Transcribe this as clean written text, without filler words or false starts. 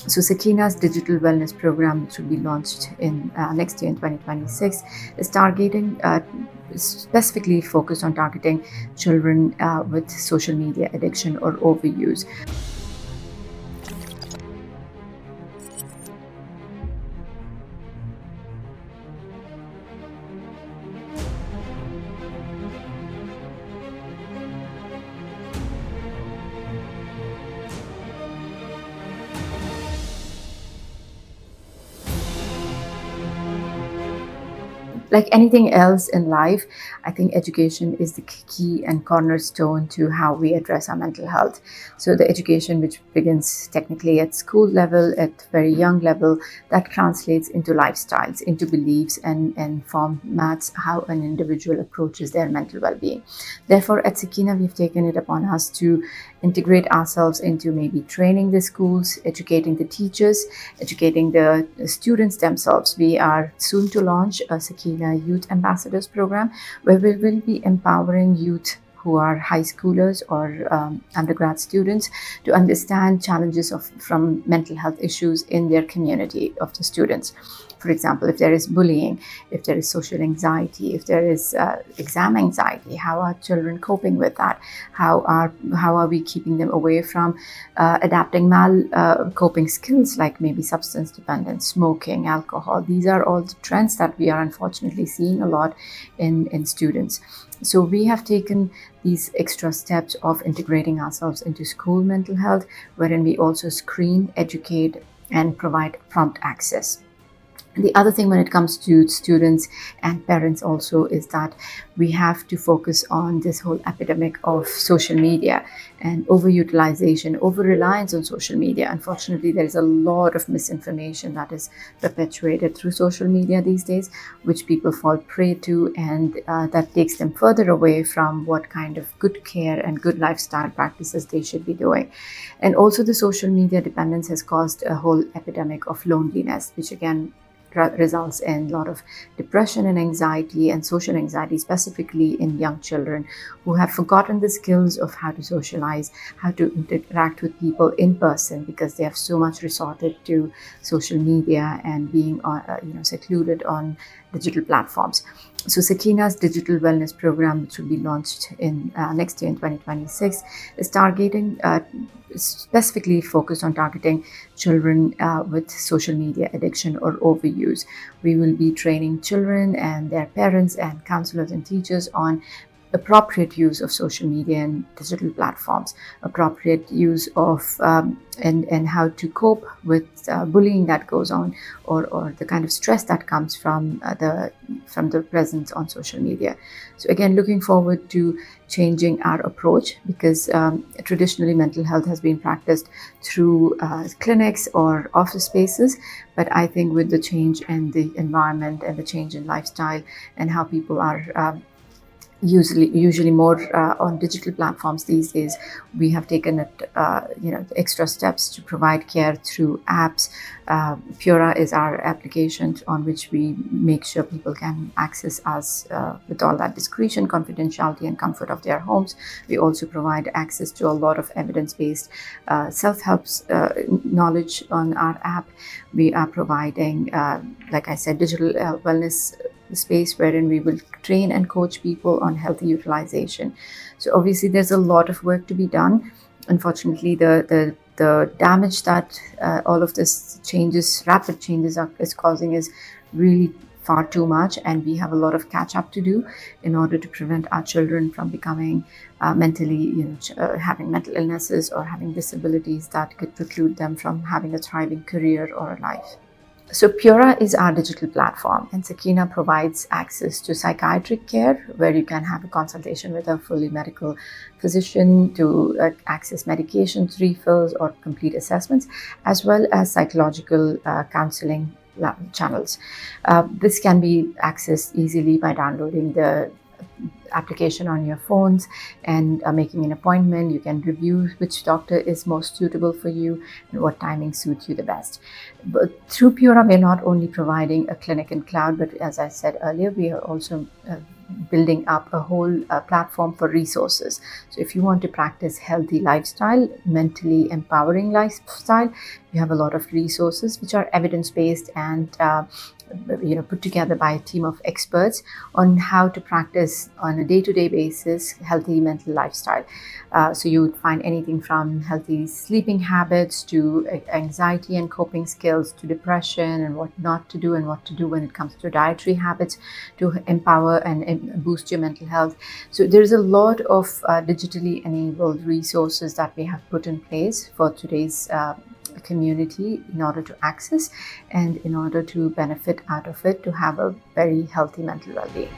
So SAKINA's digital wellness program, which will be launched in next year in 2026, is targeting specifically focused on targeting children with social media addiction or overuse. Like anything else in life, I think education is the key and cornerstone to how we address our mental health. So the education which begins technically at school level, at very young level, that translates into lifestyles, into beliefs and formats how an individual approaches their mental well-being. Therefore, at SAKINA, we've taken it upon us to integrate ourselves into maybe training the schools, educating the teachers, educating the students themselves. We are soon to launch a SAKINA Youth Ambassadors program where we will be empowering youth who are high schoolers or undergrad students to understand challenges from mental health issues in their community of the students. For example, if there is bullying, if there is social anxiety, if there is exam anxiety, how are children coping with that? How are we keeping them away from adapting coping skills like maybe substance dependence, smoking, alcohol? These are all the trends that we are unfortunately seeing a lot in students. So we have taken these extra steps of integrating ourselves into school mental health, wherein we also screen, educate, and provide prompt access. The other thing when it comes to students and parents also is that we have to focus on this whole epidemic of social media and overutilization, over-reliance on social media. Unfortunately, there is a lot of misinformation that is perpetuated through social media these days, which people fall prey to, and that takes them further away from what kind of good care and good lifestyle practices they should be doing. And also the social media dependence has caused a whole epidemic of loneliness, which again results in a lot of depression and anxiety and social anxiety, specifically in young children who have forgotten the skills of how to socialize, how to interact with people in person, because they have so much resorted to social media and being secluded on digital platforms. So SAKINA's digital wellness program, which will be launched in next year in 2026, is targeting specifically focused on targeting children with social media addiction or overuse. We will be training children and their parents and counselors and teachers on appropriate use of social media and digital platforms, appropriate use of and how to cope with bullying that goes on, or the kind of stress that comes from the presence on social media. So again, looking forward to changing our approach, because traditionally mental health has been practiced through clinics or office spaces, but I think with the change in the environment and the change in lifestyle and how people are usually more on digital platforms these days, we have taken extra steps to provide care through apps. Pura is our application on which we make sure people can access us with all that discretion, confidentiality, and comfort of their homes. We also provide access to a lot of evidence-based self-help knowledge on our app. We are providing, like I said, digital wellness space wherein we will train and coach people on healthy utilization. So obviously there's a lot of work to be done. Unfortunately, the damage that all of this rapid changes is causing is really far too much, and we have a lot of catch up to do in order to prevent our children from becoming mentally, having mental illnesses or having disabilities that could preclude them from having a thriving career or a life. So Pura is our digital platform, and SAKINA provides access to psychiatric care where you can have a consultation with a fully medical physician to access medications, refills, or complete assessments, as well as psychological counseling channels. This can be accessed easily by downloading the application on your phones and making an appointment. You can review which doctor is most suitable for you and what timing suits you the best. But through Pura, we're not only providing a clinic in cloud, but as I said earlier, we are also building up a whole platform for resources. So if you want to practice healthy lifestyle, mentally empowering lifestyle, you have a lot of resources which are evidence-based and put together by a team of experts on how to practice on a day-to-day basis healthy mental lifestyle. So you would find anything from healthy sleeping habits to anxiety and coping skills to depression and what not to do and what to do when it comes to dietary habits to empower and boost your mental health. So there's a lot of digitally enabled resources that we have put in place for today's community in order to access and in order to benefit out of it to have a very healthy mental well-being.